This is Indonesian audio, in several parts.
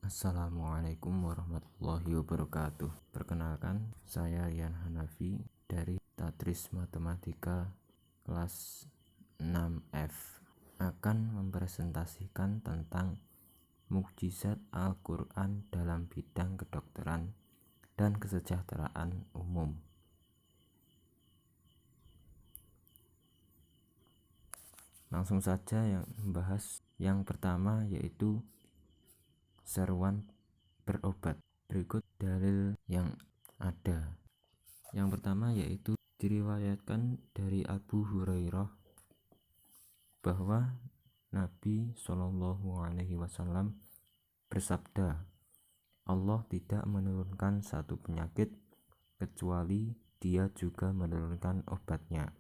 Assalamualaikum warahmatullahi wabarakatuh. Perkenalkan, saya Rian Hanafi dari Tadris Matematika kelas 6F akan mempresentasikan tentang mukjizat Al-Quran dalam bidang kedokteran dan kesejahteraan umum. Langsung saja yang membahas yang pertama, yaitu seruan berobat. Berikut dalil yang ada. Yang pertama yaitu diriwayatkan dari Abu Hurairah bahwa Nabi SAW bersabda, Allah tidak menurunkan satu penyakit kecuali Dia juga menurunkan obatnya.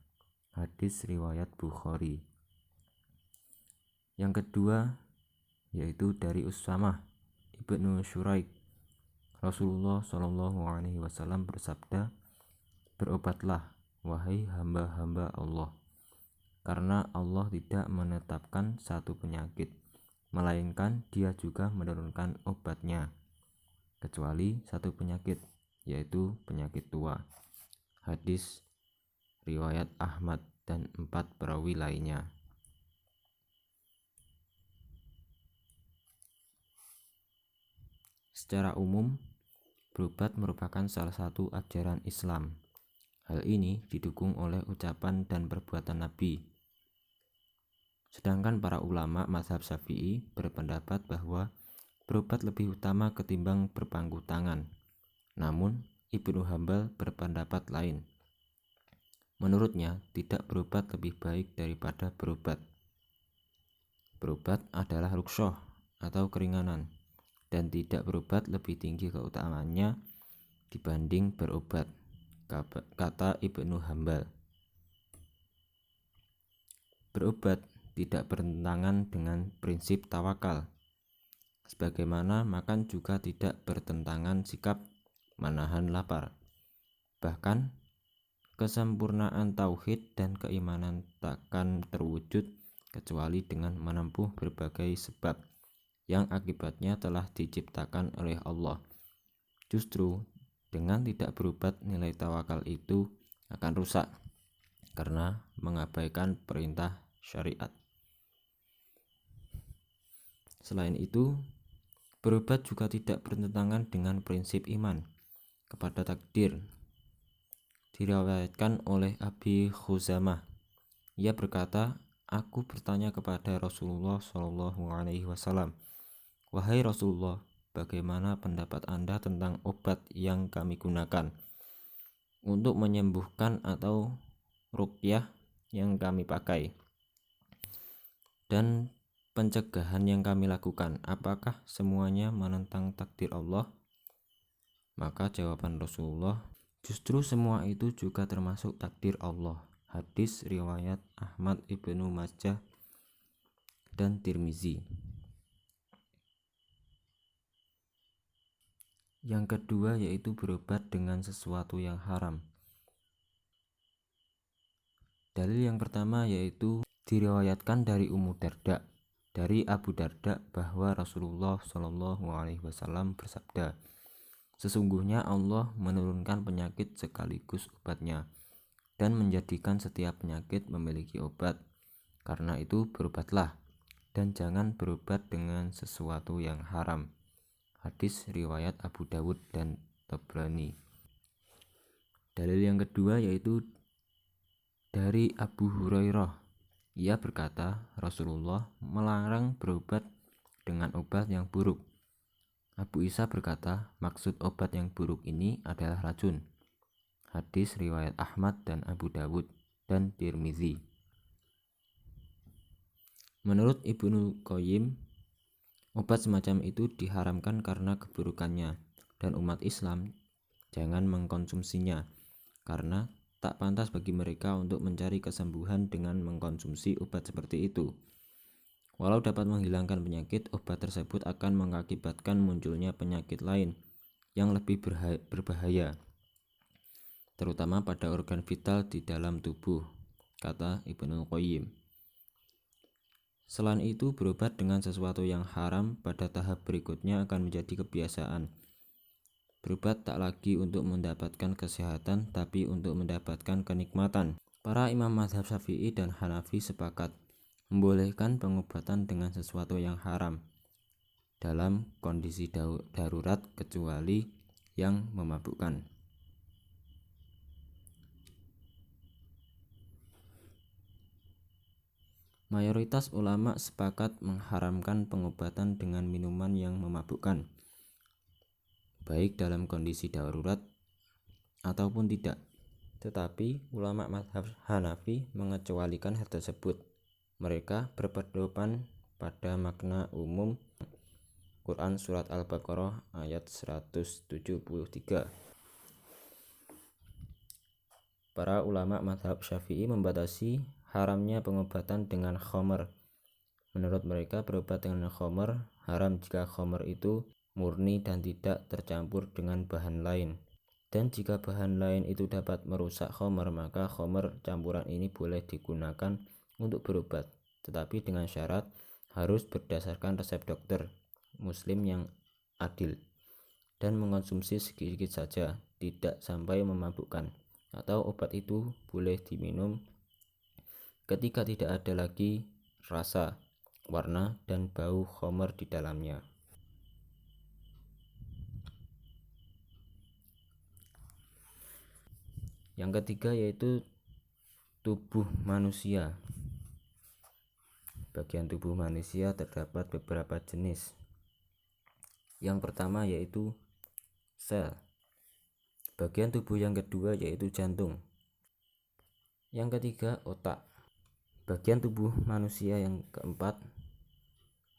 Hadis riwayat Bukhari. Yang kedua yaitu dari Usamah ibnu Syuraik. Rasulullah SAW bersabda, berobatlah wahai hamba-hamba Allah, karena Allah tidak menetapkan satu penyakit, melainkan Dia juga menurunkan obatnya, kecuali satu penyakit, yaitu penyakit tua. Hadis riwayat Ahmad dan 4 perawi lainnya. Secara umum, berobat merupakan salah satu ajaran Islam. Hal ini didukung oleh ucapan dan perbuatan Nabi. Sedangkan para ulama mazhab Syafi'i berpendapat bahwa berobat lebih utama ketimbang berpangku tangan. Namun, Ibnu Hambal berpendapat lain. Menurutnya, tidak berobat lebih baik daripada berobat. Berobat adalah rukhsah atau keringanan, dan tidak berobat lebih tinggi keutamaannya dibanding berobat, kata Ibnu Hambal. Berobat tidak bertentangan dengan prinsip tawakal, sebagaimana makan juga tidak bertentangan sikap menahan lapar. Bahkan, kesempurnaan tauhid dan keimanan takkan terwujud kecuali dengan menempuh berbagai sebab yang akibatnya telah diciptakan oleh Allah. Justru dengan tidak berobat, nilai tawakal itu akan rusak karena mengabaikan perintah syariat. Selain itu, berobat juga tidak bertentangan dengan prinsip iman kepada takdir. Diriwayatkan oleh Abi Khuzamah, ia berkata, aku bertanya kepada Rasulullah SAW, wahai Rasulullah, bagaimana pendapat Anda tentang obat yang kami gunakan untuk menyembuhkan atau ruqyah yang kami pakai dan pencegahan yang kami lakukan? Apakah semuanya menentang takdir Allah? Maka jawaban Rasulullah, justru semua itu juga termasuk takdir Allah. Hadis riwayat Ahmad, Ibnu Majah dan Tirmizi. Yang kedua yaitu berobat dengan sesuatu yang haram. Dalil yang pertama yaitu diriwayatkan dari Ummu Darda dari Abu Darda bahwa Rasulullah SAW bersabda, sesungguhnya Allah menurunkan penyakit sekaligus obatnya dan menjadikan setiap penyakit memiliki obat. Karena itu berobatlah dan jangan berobat dengan sesuatu yang haram. Hadis riwayat Abu Dawud dan Tabrani. Dalil yang kedua yaitu dari Abu Hurairah. Ia berkata, Rasulullah melarang berobat dengan obat yang buruk. Abu Isa berkata, maksud obat yang buruk ini adalah racun. Hadis riwayat Ahmad dan Abu Dawud dan Tirmizi. Menurut Ibnu Qayyim, obat semacam itu diharamkan karena keburukannya, dan umat Islam jangan mengkonsumsinya karena tak pantas bagi mereka untuk mencari kesembuhan dengan mengkonsumsi obat seperti itu. Walau dapat menghilangkan penyakit, obat tersebut akan mengakibatkan munculnya penyakit lain yang lebih berbahaya, terutama pada organ vital di dalam tubuh, kata Ibnu Qayyim. Selain itu, berobat dengan sesuatu yang haram pada tahap berikutnya akan menjadi kebiasaan. Berobat tak lagi untuk mendapatkan kesehatan, tapi untuk mendapatkan kenikmatan. Para imam mazhab Syafi'i dan Hanafi sepakat membolehkan pengobatan dengan sesuatu yang haram dalam kondisi darurat kecuali yang memabukkan. Mayoritas ulama sepakat mengharamkan pengobatan dengan minuman yang memabukkan, baik dalam kondisi darurat ataupun tidak. Tetapi ulama mazhab Hanafi mengecualikan hal tersebut. Mereka berpedoman pada makna umum Quran Surat Al-Baqarah ayat 173. Para ulama mazhab Syafi'i membatasi haramnya pengobatan dengan khamr. Menurut mereka, berobat dengan khamr haram jika khamr itu murni dan tidak tercampur dengan bahan lain. Dan jika bahan lain itu dapat merusak khamr, maka khamr campuran ini boleh digunakan untuk berobat, tetapi dengan syarat harus berdasarkan resep dokter muslim yang adil dan mengonsumsi sedikit saja, tidak sampai memabukkan. Atau obat itu boleh diminum ketika tidak ada lagi rasa, warna, dan bau khamr di dalamnya. Yang ketiga yaitu tubuh manusia. Bagian tubuh manusia terdapat beberapa jenis. Yang pertama yaitu sel. Bagian tubuh yang kedua yaitu jantung. Yang ketiga otak. Bagian tubuh manusia yang keempat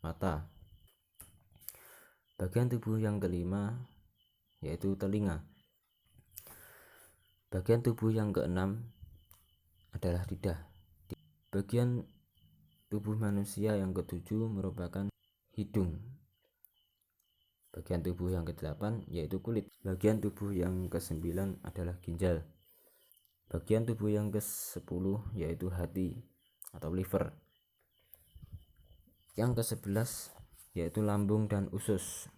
mata. Bagian tubuh yang kelima yaitu telinga. Bagian tubuh yang keenam adalah lidah. Bagian tubuh manusia yang ketujuh merupakan hidung. Bagian tubuh yang kedelapan yaitu kulit. Bagian tubuh yang kesembilan adalah ginjal. Bagian tubuh yang ke-10 yaitu hati atau liver. Yang ke-11 yaitu lambung dan usus.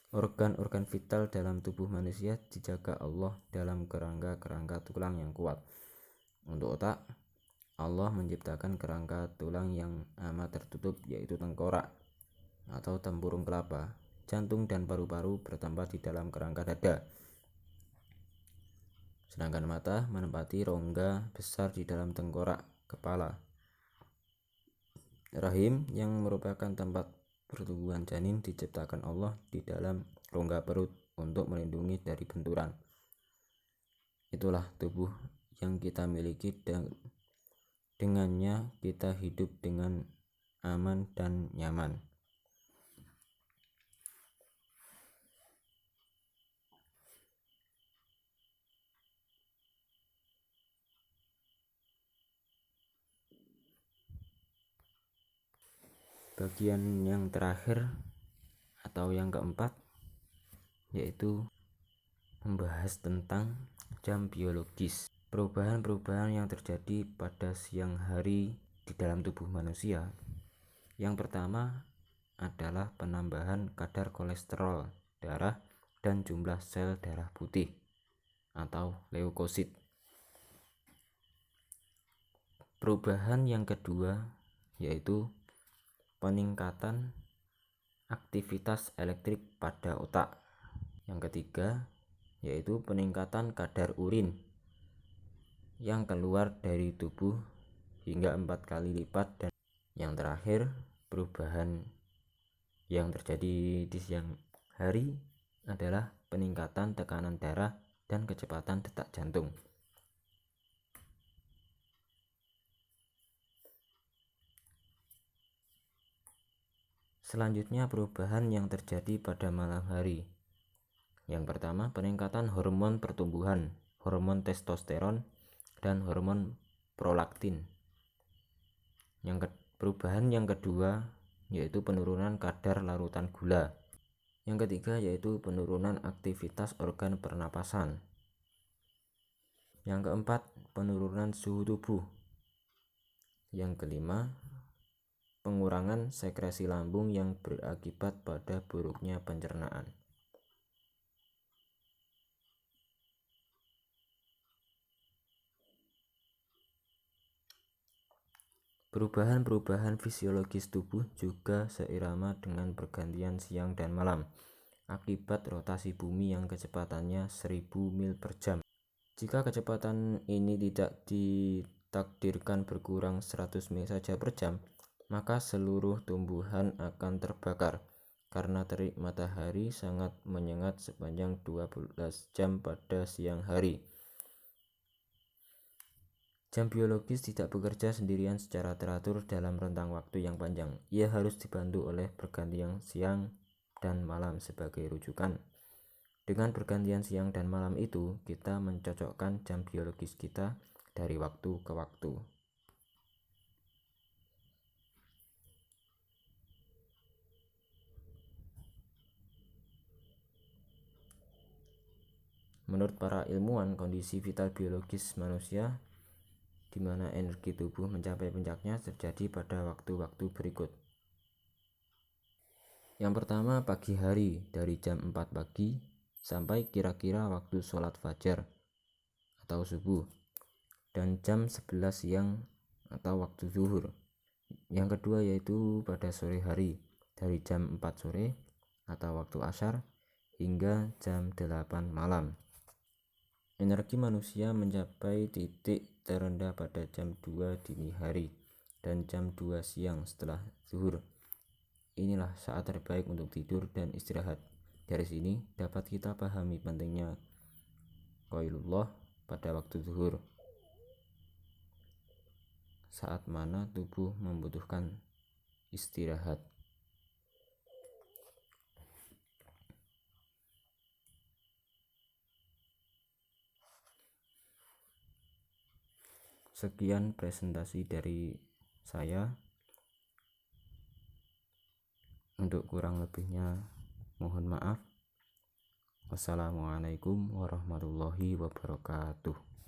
Organ-organ vital dalam tubuh manusia dijaga Allah dalam kerangka-kerangka tulang yang kuat. Untuk otak, Allah menciptakan kerangka tulang yang amat tertutup yaitu tengkorak atau tempurung kelapa. Jantung dan paru-paru bertempat di dalam kerangka dada. Sedangkan mata menempati rongga besar di dalam tengkorak kepala. Rahim yang merupakan tempat pertumbuhan janin diciptakan Allah di dalam rongga perut untuk melindungi dari benturan. Itulah tubuh yang kita miliki dan dengannya kita hidup dengan aman dan nyaman. Bagian yang terakhir atau yang keempat yaitu membahas tentang jam biologis. Perubahan-perubahan yang terjadi pada siang hari di dalam tubuh manusia. Yang pertama adalah penambahan kadar kolesterol darah dan jumlah sel darah putih atau leukosit. Perubahan yang kedua yaitu peningkatan aktivitas elektrik pada otak. Yang ketiga yaitu peningkatan kadar urin yang keluar dari tubuh hingga 4 kali lipat. Dan yang terakhir, perubahan yang terjadi di siang hari adalah peningkatan tekanan darah dan kecepatan detak jantung. Selanjutnya, perubahan yang terjadi pada malam hari. Yang pertama, peningkatan hormon pertumbuhan, hormon testosteron, dan hormon prolaktin. Perubahan yang kedua yaitu penurunan kadar larutan gula. Yang ketiga yaitu penurunan aktivitas organ pernapasan. Yang keempat, penurunan suhu tubuh. Yang kelima, pengurangan sekresi lambung yang berakibat pada buruknya pencernaan. Perubahan-perubahan fisiologis tubuh juga seirama dengan pergantian siang dan malam akibat rotasi bumi yang kecepatannya 1000 mil per jam. Jika kecepatan ini tidak ditakdirkan berkurang 100 mil saja per jam, maka seluruh tumbuhan akan terbakar karena terik matahari sangat menyengat sepanjang 12 jam pada siang hari. Jam biologis tidak bekerja sendirian secara teratur dalam rentang waktu yang panjang. Ia harus dibantu oleh pergantian siang dan malam sebagai rujukan. Dengan pergantian siang dan malam itu, kita mencocokkan jam biologis kita dari waktu ke waktu. Menurut para ilmuwan, kondisi vital biologis manusia di mana energi tubuh mencapai puncaknya terjadi pada waktu-waktu berikut. Yang pertama, pagi hari dari jam 4 pagi sampai kira-kira waktu sholat fajar atau subuh, dan jam 11 siang atau waktu zuhur. Yang kedua yaitu pada sore hari dari jam 4 sore atau waktu ashar hingga jam 8 malam. Energi manusia mencapai titik terendah pada jam 2 dini hari dan jam 2 siang setelah zuhur. Inilah saat terbaik untuk tidur dan istirahat. Dari sini dapat kita pahami pentingnya qailullah pada waktu zuhur, saat mana tubuh membutuhkan istirahat. Sekian presentasi dari saya. Untuk kurang lebihnya mohon maaf. Wassalamualaikum warahmatullahi wabarakatuh.